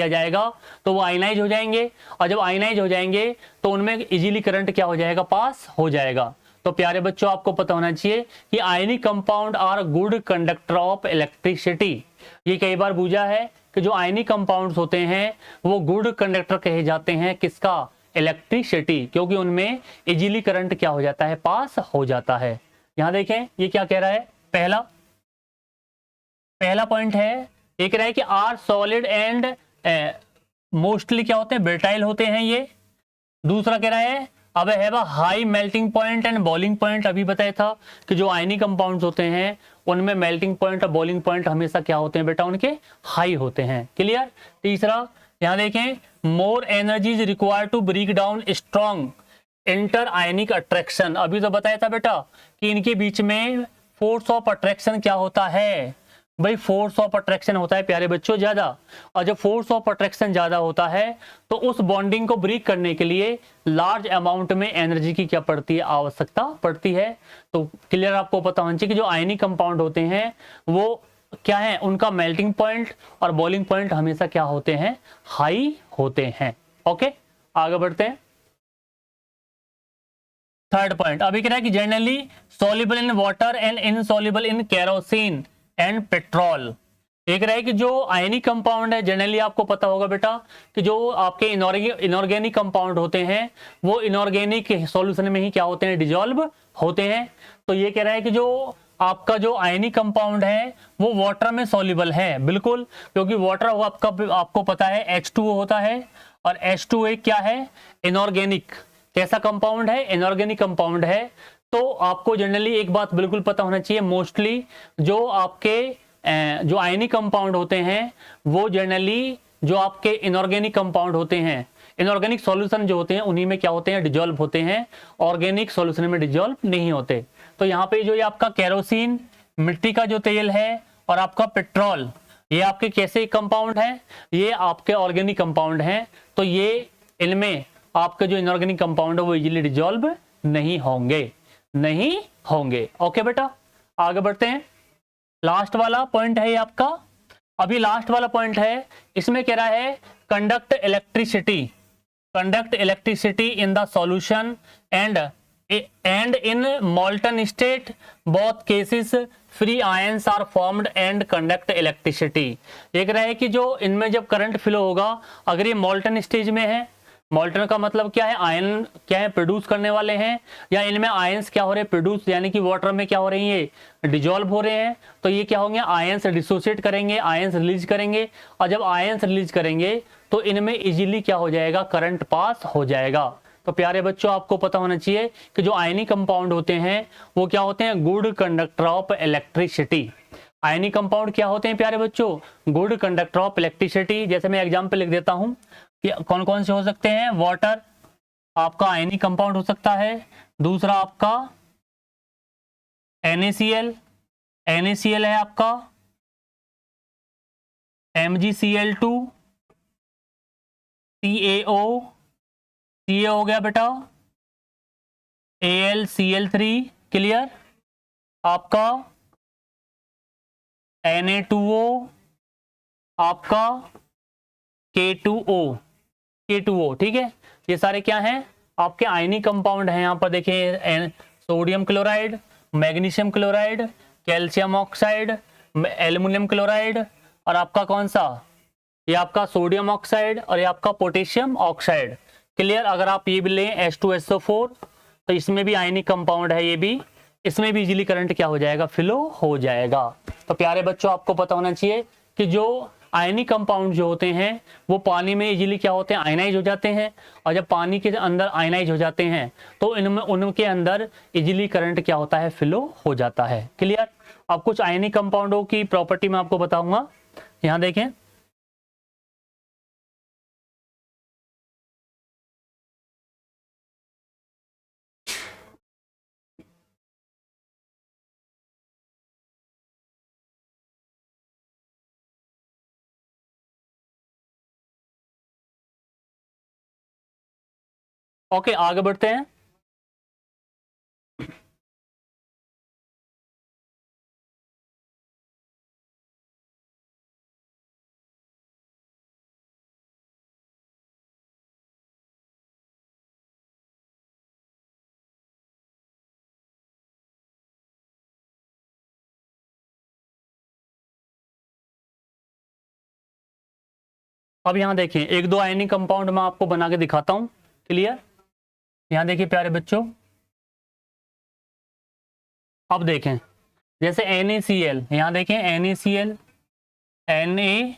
जाएगा तो वो आयनाइज हो जाएंगे, और जब आयनाइज हो जाएंगे तो उनमें इजीली करंट क्या हो जाएगा, पास हो जाएगा। तो प्यारे बच्चों आपको पता होना चाहिए कि ionic compound are good conductor of electricity. ये कई बार पूछा है कि जो आयनिक कंपाउंड्स होते हैं वो गुड कंडक्टर कहे जाते हैं, किसका, इलेक्ट्रिसिटी, क्योंकि उनमें इजीली करंट क्या हो जाता है, पास हो जाता है। यहां देखें ये क्या कह रहा है, पहला पॉइंट है, ये कह रहा है कि आर सॉलिड एंड मोस्टली क्या होते हैं, ब्रिटाइल होते हैं ये। दूसरा कह रहा है अब have a high melting point and boiling point. अभी बताया था कि जो आयनिक कंपाउंड्स होते हैं उनमें मेल्टिंग पॉइंट और बॉइलिंग पॉइंट हमेशा क्या होते हैं बेटा, उनके हाई होते हैं। क्लियर। तीसरा यहां देखें, more energy is required to break down strong inter ionic attraction. अभी तो बताया था बेटा कि इनके बीच में फोर्स ऑफ अट्रैक्शन क्या होता है, भाई फोर्स ऑफ अट्रैक्शन होता है प्यारे बच्चों ज्यादा, और जब फोर्स ऑफ अट्रैक्शन ज्यादा होता है तो उस बॉन्डिंग को ब्रेक करने के लिए लार्ज अमाउंट में एनर्जी की क्या पड़ती है, आवश्यकता पड़ती है। तो क्लियर आपको पता होना चाहिए कि जो आयनिक कंपाउंड होते हैं वो क्या है, उनका मेल्टिंग पॉइंट और बॉइलिंग पॉइंट हमेशा क्या होते हैं, हाई होते हैं। ओके, आगे बढ़ते हैं। थर्ड पॉइंट अभी कह रहा है कि generally soluble in water and insoluble in kerosene and petrol. एक रहा है कि जो आयनिक कंपाउंड है जनरली आपको पता होगा बेटा कि जो आपके इनऑर्गेनिक कंपाउंड होते हैं वो इनऑर्गेनिक सॉल्यूशन में ही क्या होते हैं, डिजॉल्व होते हैं। तो ये कह रहा है कि जो आपका जो आयनिक कंपाउंड है वो वाटर में सॉल्युबल है, बिल्कुल, क्योंकि वाटर आपको पता है H2O होता है, और H2O एक क्या है, इनऑर्गेनिक कैसा कंपाउंड है, इनऑर्गेनिक कंपाउंड है। तो आपको जनरली एक बात बिल्कुल पता होना चाहिए, मोस्टली जो आपके जो आयनिक कंपाउंड होते हैं वो जनरली जो आपके इनऑर्गेनिक कंपाउंड होते हैं, इनऑर्गेनिक सॉल्यूशन जो होते हैं उन्हीं में क्या होते हैं, डिजॉल्व होते हैं, ऑर्गेनिक सॉल्यूशन में डिजॉल्व नहीं होते। तो यहाँ पे जो ये आपका केरोसिन, मिट्टी का जो तेल है, और आपका पेट्रोल, ये आपके कैसे कंपाउंड है, ये आपके ऑर्गेनिक कंपाउंड हैं। तो ये इनमें आपके जो इनऑर्गेनिक कंपाउंड है वो इजीली डिजॉल्व नहीं होंगे। ओके बेटा, आगे बढ़ते हैं। लास्ट वाला पॉइंट है ये आपका, अभी लास्ट वाला पॉइंट है, इसमें कह रहा है conduct electricity in the solution and in molten state both cases free ions are formed and conduct electricity. ये कह रहा है कि जो इनमें जब करंट फ्लो होगा, अगर ये मोल्टन स्टेज में है, मोल्टन का मतलब क्या है, आयन क्या है, प्रोड्यूस करने वाले हैं, या इनमें आयंस क्या हो रहे हैं, प्रोड्यूस, यानी कि वाटर में क्या हो रही है, डिजॉल्व हो रहे हैं। तो ये क्या होंगे, आयंस डिसोसिएट करेंगे, आयंस रिलीज करेंगे, और जब आयंस रिलीज करेंगे तो इनमें इजीली क्या हो जाएगा, करंट पास हो जाएगा। तो प्यारे बच्चों आपको पता होना चाहिए कि जो आयनिक कंपाउंड होते हैं वो क्या होते हैं, good conductor of electricity. Ionic compound क्या होते हैं प्यारे बच्चों, गुड कंडक्टर ऑफ इलेक्ट्रिसिटी। जैसे मैं एग्जांपल लिख देता हूं कि कौन कौन से हो सकते हैं, वाटर आपका आयनिक कंपाउंड हो सकता है, दूसरा आपका NaCl है आपका, MgCl2 CaO, Ca हो गया बेटा, AlCl3 क्लियर, आपका Na2O, आपका K2O, ठीक है। ये सारे क्या हैं, आपके आयनिक कंपाउंड हैं। यहाँ पर देखिए sodium chloride, magnesium chloride, calcium oxide, aluminium chloride, और आपका कौन सा, ये आपका सोडियम ऑक्साइड, और ये आपका पोटेशियम ऑक्साइड क्लियर। अगर आप ये भी लें H2SO4 तो इसमें भी आयनिक कंपाउंड है, ये भी, इसमें भी इजीली करंट क्या हो जाएगा, फ्लो हो जाएगा। तो प्यारे बच्चों आपको पता होना चाहिए कि जो आयनिक कंपाउंड जो होते हैं वो पानी में इजीली क्या होते हैं, आयनाइज हो जाते हैं, और जब पानी के अंदर आयनाइज हो जाते हैं तो इनमें उनके अंदर इजीली करंट क्या होता है, फ्लो हो जाता है क्लियर। अब कुछ आयनिक कंपाउंडों की प्रॉपर्टी मैं आपको बताऊंगा, यहाँ देखें। ओके आगे बढ़ते हैं। अब यहाँ देखें एक दो आयनिक कंपाउंड मैं आपको बना के दिखाता हूँ क्लियर। यहाँ देखिए प्यारे बच्चों, अब देखें जैसे NaCl, यहाँ देखें NaCl, Na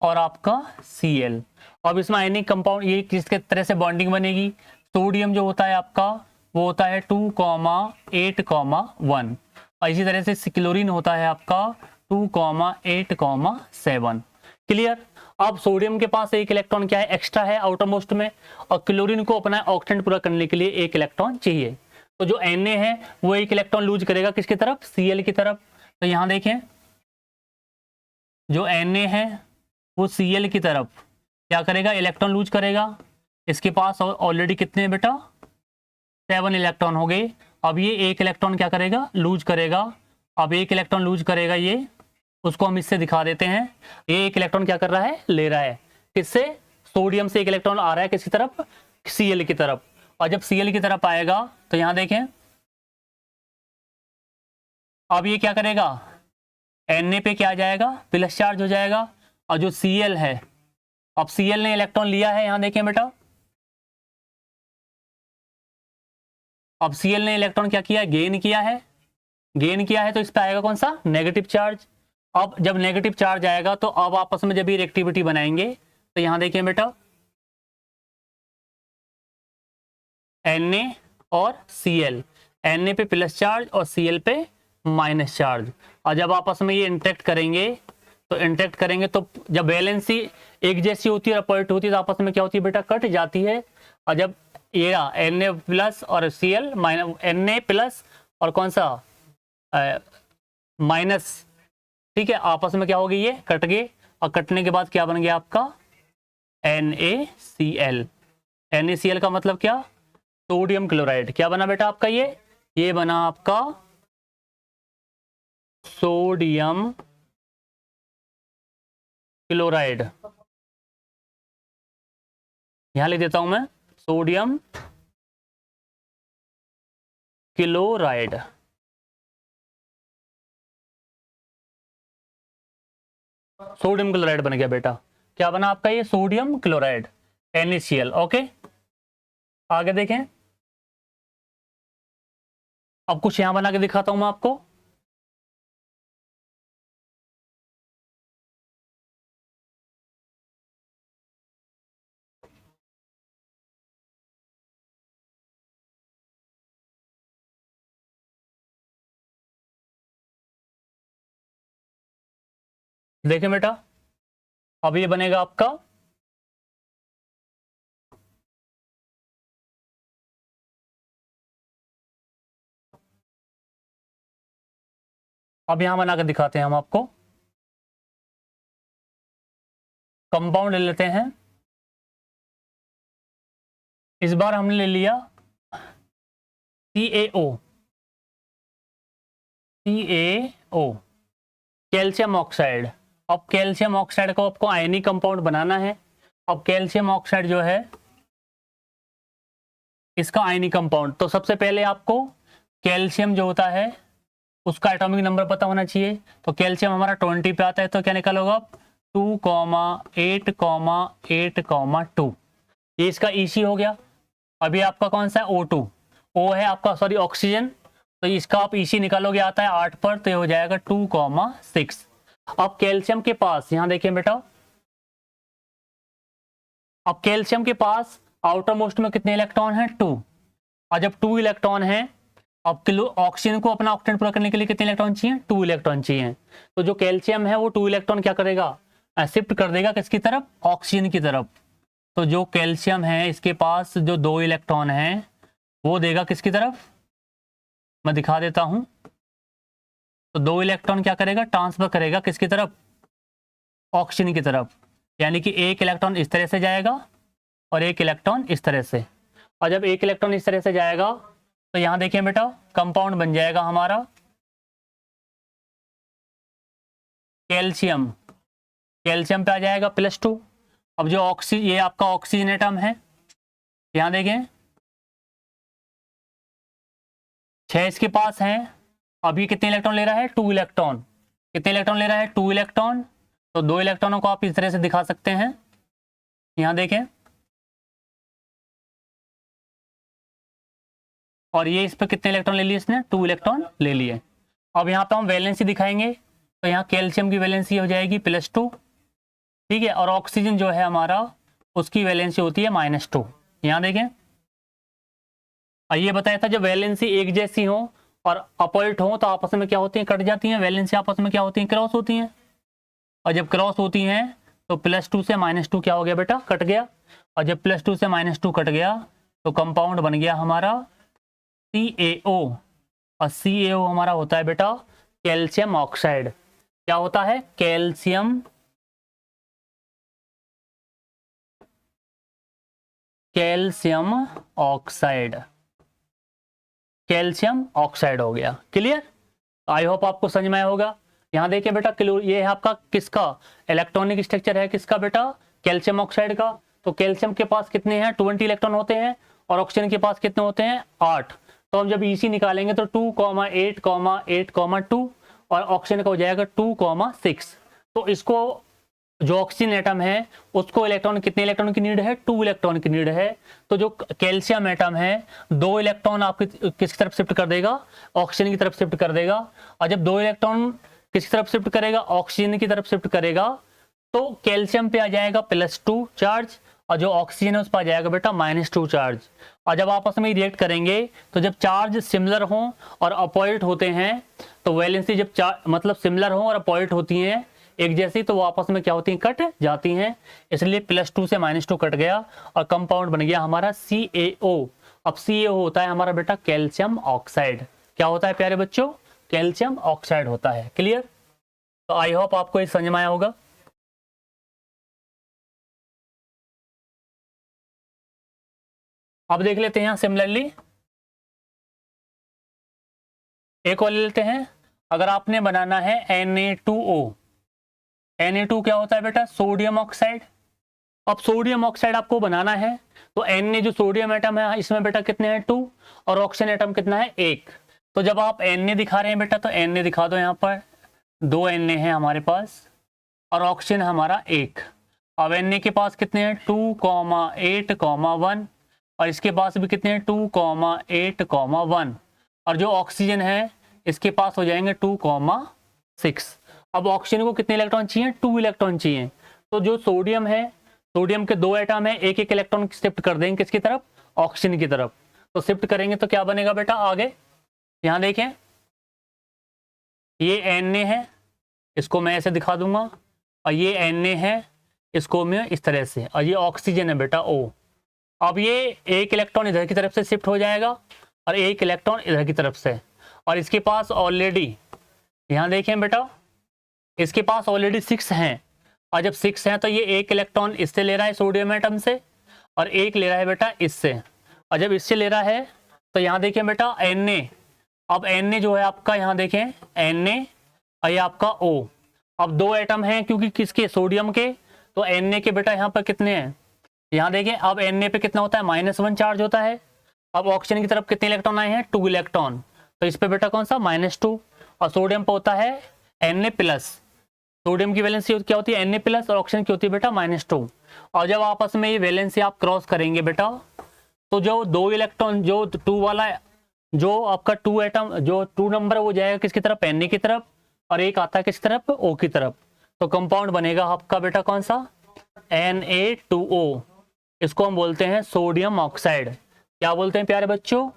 और आपका Cl। अब इसमें आयनिक कंपाउंड ये किस के तरह से बॉन्डिंग बनेगी, सोडियम जो होता है आपका वो होता है 2,8,1, और इसी तरह से क्लोरीन होता है आपका 2,8,7 क्लियर। अब सोडियम के पास एक इलेक्ट्रॉन क्या है, एक्स्ट्रा है आउटर मोस्ट में, और क्लोरीन को अपना ऑक्टेंट पूरा करने के लिए एक इलेक्ट्रॉन चाहिए। तो जो Na है वो एक इलेक्ट्रॉन लूज करेगा किसकी तरफ, Cl की तरफ। तो यहाँ देखें जो Na है वो Cl की तरफ क्या करेगा, इलेक्ट्रॉन लूज करेगा। इसके पास ऑलरेडी कितने हैं बेटा, 7 इलेक्ट्रॉन हो गए। अब ये एक इलेक्ट्रॉन क्या करेगा, लूज करेगा। अब एक इलेक्ट्रॉन लूज करेगा ये, उसको हम इससे दिखा देते हैं। ये एक इलेक्ट्रॉन क्या कर रहा है, ले रहा है किससे, सोडियम से एक इलेक्ट्रॉन आ रहा है किसकी तरफ, Cl की तरफ। और जब Cl की तरफ आएगा तो यहां देखें अब ये क्या करेगा, Na पे क्या आ जाएगा, प्लस चार्ज हो जाएगा। और जो Cl है, अब Cl ने इलेक्ट्रॉन लिया है, यहां देखें बेटा, अब Cl ने इलेक्ट्रॉन क्या किया, गेन किया है, गेन किया है, तो इस पे आएगा कौन सा, नेगेटिव चार्ज। अब जब नेगेटिव चार्ज आएगा तो अब आपस में जब ये रिएक्टिविटी बनाएंगे तो यहां देखिए बेटा Na और Cl, Na पे प्लस चार्ज और Cl पे माइनस चार्ज। और जब आपस में ये इंटरेक्ट करेंगे तो जब वैलेंसी एक जैसी होती है, अपोजिट होती है, तो आपस में क्या होती है बेटा, कट जाती है। और जब ये Na प्लस और Cl माइनस, Na प्लस और कौन सा माइनस, ठीक है, आपस में क्या होगी, ये कट गए। और कटने के बाद क्या बन गया आपका NaCl। NaCl का मतलब क्या, सोडियम क्लोराइड। क्या बना बेटा आपका, ये बना आपका सोडियम क्लोराइड। यहां लिख देता हूं मैं, सोडियम क्लोराइड। सोडियम क्लोराइड बन गया बेटा। क्या बना आपका, ये सोडियम क्लोराइड NaCl। ओके आगे देखें, अब कुछ यहां बना के दिखाता हूं मैं आपको। देखें बेटा, अब ये बनेगा आपका अब यहां बना के दिखाते हैं हम आपको। कंपाउंड ले लेते हैं। इस बार हमने ले लिया CaO, कैल्शियम ऑक्साइड। अब कैल्शियम ऑक्साइड को आपको आयनिक कंपाउंड बनाना है। अब कैल्शियम ऑक्साइड जो है इसका आयनिक कंपाउंड, तो सबसे पहले आपको कैल्शियम जो होता है उसका एटॉमिक नंबर पता होना चाहिए। तो कैल्शियम हमारा 20 पे आता है, तो क्या निकालोगे आप 2,8,8,2। ये इसका EC हो गया। अभी आपका कौन सा है O2, O है आपका, सॉरी ऑक्सीजन, तो इसका आप EC निकालोगे, आता है 8 पर, तो ये हो जाएगा 2,6। अब कैल्शियम के पास यहाँ देखिए बेटा, अब कैल्शियम के पास आउटर मोस्ट में कितने इलेक्ट्रॉन हैं 2, और जब 2 इलेक्ट्रॉन हैं, अब किलो ऑक्सीजन को अपना ऑक्टेन पूरा करने के लिए कितने इलेक्ट्रॉन चाहिए 2 इलेक्ट्रॉन चाहिए। तो जो कैल्शियम है वो 2 इलेक्ट्रॉन क्या करेगा, शिफ्ट कर देगा किसकी तरफ, ऑक्सीजन की तरफ। तो जो कैल्शियम है इसके पास जो 2 इलेक्ट्रॉन हैं वो देगा किसकी तरफ, मैं दिखा देता हूं। तो 2 इलेक्ट्रॉन क्या करेगा, ट्रांसफर करेगा किसकी तरफ, ऑक्सीजन की तरफ। यानी कि 1 इलेक्ट्रॉन इस तरह से जाएगा और 1 इलेक्ट्रॉन इस तरह से। और जब 1 इलेक्ट्रॉन इस तरह से जाएगा तो यहां देखिए बेटा कंपाउंड बन जाएगा हमारा कैल्शियम। कैल्शियम पे आ जाएगा +2। अब जो ये आपका ऑक्सीजन एटम है, यहां देखें 6 इसके पास हैं। अभी कितने इलेक्ट्रॉन ले रहा है 2 इलेक्ट्रॉन। कितने इलेक्ट्रॉन ले रहा है 2 इलेक्ट्रॉन। तो 2 इलेक्ट्रॉनों को आप इस तरह से दिखा सकते हैं, यहां देखें, और ये इस पर कितने इलेक्ट्रॉन ले लिए इसने 2 इलेक्ट्रॉन ले लिए। अब यहाँ पे हम वैलेंसी दिखाएंगे, तो यहाँ कैल्शियम की वैलेंसी हो जाएगी +2, ठीक है, और ऑक्सीजन जो है हमारा उसकी वैलेंसी होती है -2। यहाँ देखें, और ये बताया था जब वैलेंसी एक जैसी हो और अपोजिट हो तो आपस में क्या होती है, कट जाती हैं। वैलेंसी आपस में क्या होती है, क्रॉस होती हैं। और जब क्रॉस होती हैं तो +2 से -2 क्या हो गया बेटा, कट गया। और जब +2 से -2 कट गया तो कंपाउंड बन गया हमारा CaO। और CaO हमारा होता है बेटा कैल्शियम ऑक्साइड। क्या होता है, कैल्शियम ऑक्साइड। कैल्शियम ऑक्साइड हो गया। क्लियर, आई होप आपको समझ में आया होगा। यहाँ देखिए बेटा ये है आपका किसका इलेक्ट्रॉनिक स्ट्रक्चर है, किसका बेटा, कैल्शियम ऑक्साइड का। तो कैल्शियम के पास कितने हैं 20 इलेक्ट्रॉन होते हैं और ऑक्सीजन के पास कितने होते हैं 8। तो हम जब EC निकालेंगे तो 2,8,8,2 और ऑक्सीजन का हो जाएगा 2,6। तो इसको जो ऑक्सीजन एटम है उसको इलेक्ट्रॉन, कितने इलेक्ट्रॉन की नीड है 2 इलेक्ट्रॉन की नीड है। तो जो कैल्शियम एटम है 2 इलेक्ट्रॉन आपकी किस तरफ शिफ्ट कर देगा, ऑक्सीजन की तरफ शिफ्ट कर देगा। और जब 2 इलेक्ट्रॉन किस तरफ शिफ्ट करेगा, ऑक्सीजन की तरफ शिफ्ट करेगा, तो कैल्शियम पे आ जाएगा +2 चार्ज और जो ऑक्सीजन है उस पर आ जाएगा बेटा -2 चार्ज। और जब आपस में रिएक्ट करेंगे तो जब चार्ज सिमिलर हो और अपोजिट होते हैं तो वैलेंसी जब मतलब सिमिलर हो और अपोजिट होती हैं एक जैसी, तो वो आपस में क्या होती हैं, कट जाती हैं। इसलिए +2 से -2 कट गया और कंपाउंड बन गया हमारा CaO। अब CaO होता है हमारा बेटा कैल्शियम ऑक्साइड। क्या होता है प्यारे बच्चों, कैल्शियम ऑक्साइड होता है। क्लियर, तो आई होप आपको ये समझ में आया होगा। अब देख लेते हैं सिमिलरली एक और ले लेते हैं। अगर आपने बनाना है Na2O, Na2 क्या होता है बेटा, सोडियम ऑक्साइड। अब सोडियम ऑक्साइड आपको बनाना है तो Na जो सोडियम एटम है इसमें बेटा कितने हैं 2 और ऑक्सीजन एटम कितना है 1। तो जब आप Na दिखा रहे हैं बेटा तो Na दिखा दो, यहाँ पर 2 Na है हमारे पास और ऑक्सीजन हमारा 1। अब Na के पास कितने हैं 2,8,1 और इसके पास भी कितने हैं 2,8,1 और जो ऑक्सीजन है इसके पास हो जाएंगे 2,6। अब ऑक्सीजन को कितने इलेक्ट्रॉन चाहिए 2 इलेक्ट्रॉन चाहिए। तो जो सोडियम है, सोडियम के 2 एटम है, एक इलेक्ट्रॉन शिफ्ट कर देंगे किसकी तरफ, ऑक्सीजन की तरफ। तो शिफ्ट करेंगे तो क्या बनेगा बेटा आगे, यहाँ देखें ये Na है, इसको मैं ऐसे दिखा दूंगा, और ये Na है, इसको मैं इस तरह से, और ये ऑक्सीजन है बेटा O। अब ये एक इलेक्ट्रॉन इधर की तरफ से शिफ्ट हो जाएगा और एक इलेक्ट्रॉन इधर की तरफ से, और इसके पास ऑलरेडी, यहाँ देखें बेटा इसके पास ऑलरेडी 6 हैं और जब 6 है तो ये एक इलेक्ट्रॉन इससे ले रहा है सोडियम एटम से, और एक ले रहा है बेटा इससे। और जब इससे ले रहा है तो यहाँ देखिए बेटा Na, अब Na जो है आपका यहाँ देखें Na और ये आपका O। अब 2 एटम हैं क्योंकि किसके, सोडियम के, तो Na के बेटा यहाँ पर कितने हैं, यहाँ देखें अब Na पे कितना होता है, -1 चार्ज होता है। अब ऑक्सीजन की तरफ कितने इलेक्ट्रॉन आए हैं, 2 इलेक्ट्रॉन, तो इस पे बेटा कौन सा, -2। और सोडियम पे होता है Na+, सोडियम की वैलेंसी क्या होती है Na+, और ऑक्सीजन की होती है बेटा -2। और जब आपस में ये वैलेंसी आप क्रॉस करेंगे बेटा, तो जो 2 इलेक्ट्रॉन, जो 2 वाला, जो आपका 2 एटम, जो 2 नंबर वो जाएगा किसकी तरफ, Na की तरफ, और एक आता है किस तरफ, O की तरफ। तो कंपाउंड बनेगा आपका बेटा कौन सा, Na2O। इसको हम बोलते हैं सोडियम ऑक्साइड। क्या बोलते हैं प्यारे बच्चों,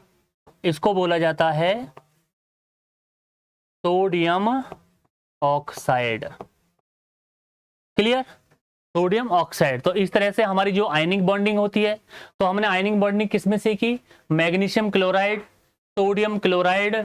इसको बोला जाता है sodium oxide. Clear, sodium oxide. तो इस तरह से हमारी जो आयनिक बॉन्डिंग होती है, तो हमने आयनिक बॉन्डिंग किस में सीखी, magnesium chloride, sodium chloride,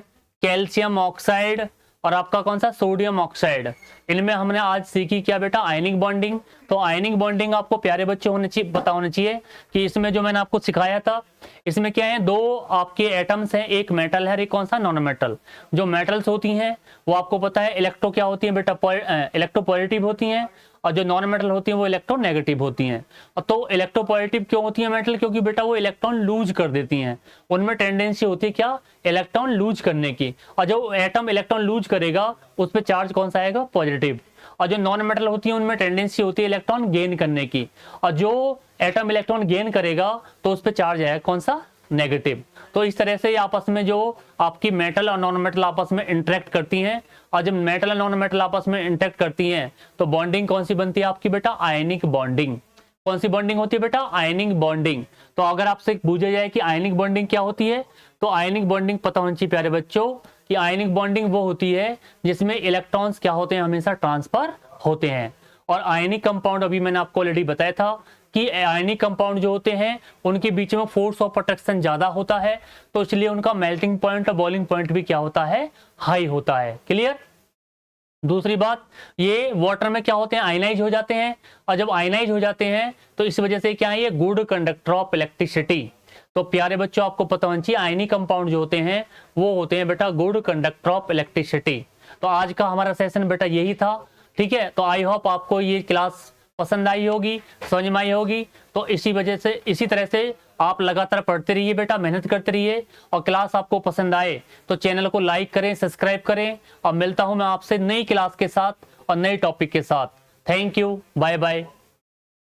calcium oxide और आपका कौन सा, सोडियम ऑक्साइड। इनमें हमने आज सीखी क्या बेटा, आयनिक बॉन्डिंग। तो आयनिक बॉन्डिंग आपको प्यारे बच्चे होने चाहिए, पता होना चाहिए कि इसमें जो मैंने आपको सिखाया था, इसमें क्या है, 2 आपके एटम्स हैं, एक मेटल है, एक कौन सा, नॉन मेटल। जो मेटल्स होती हैं वो आपको पता है इलेक्ट्रो क्या होती है बेटा, इलेक्ट्रोपॉजिटिव होती हैं, और जो नॉन मेटल होती हैं वो इलेक्ट्रोनेगेटिव होती हैं। तो इलेक्ट्रोपॉजिटिव क्यों होती है मेटल, क्योंकि बेटा वो इलेक्ट्रॉन लूज कर देती हैं, उनमें टेंडेंसी होती है क्या, इलेक्ट्रॉन लूज करने की। और जो एटम इलेक्ट्रॉन लूज करेगा उस पर चार्ज कौन सा आएगा, पॉजिटिव। और जो नॉन मेटल होती है उनमें टेंडेंसी होती है इलेक्ट्रॉन गेन करने की, और जो एटम इलेक्ट्रॉन गेन करेगा तो उस पर चार्ज आएगा कौन सा, नेगेटिव। तो इस तरह से आपस में जो आपकी मेटल और नॉन मेटल आपस में इंटरेक्ट करती हैं, और जब मेटल और नॉन मेटल आपस में इंटरेक्ट करती हैं तो बॉन्डिंग कौन सी बनती है आपकी बेटा, आयनिक बॉन्डिंग। कौन सी बॉन्डिंग होती है बेटा, आयनिक बॉन्डिंग। तो अगर आपसे पूछा जाए कि आयनिक बॉन्डिंग क्या होती है, तो आयनिक बॉन्डिंग पता होनी चाहिए प्यारे बच्चों कि आयनिक बॉन्डिंग वो होती है जिसमें इलेक्ट्रॉन्स क्या होते हैं, हमेशा ट्रांसफर होते हैं। और आयनिक कंपाउंड अभी मैंने आपको ऑलरेडी बताया था कि आयनिक कंपाउंड जो होते हैं उनके बीच में फोर्स ऑफ अट्रैक्शन ज्यादा होता है, तो इसलिए उनका मेल्टिंग पॉइंट और बॉइलिंग पॉइंट भी क्या होता है, हाई होता है। क्लियर। दूसरी बात, ये वाटर में क्या होते हैं, आयनाइज हो जाते हैं, और जब आयनाइज हो जाते हैं तो इस वजह से क्या है, ये गुड कंडक्टर ऑफ इलेक्ट्रिसिटी। तो प्यारे बच्चों आपको पता होना चाहिए आयनिक कंपाउंड जो होते हैं वो होते हैं बेटा गुड कंडक्टर ऑफ इलेक्ट्रिसिटी। तो आज का हमारा सेशन बेटा यही था, ठीक है। तो आई होप आपको ये क्लास पसंद आई होगी, समझ में आई होगी। तो इसी वजह से, इसी तरह से आप लगातार पढ़ते रहिए बेटा, मेहनत करते रहिए, और क्लास आपको पसंद आए तो चैनल को लाइक करें, सब्सक्राइब करें, और मिलता हूं मैं आपसे नई क्लास के साथ और नए टॉपिक के साथ। Thank you, bye bye.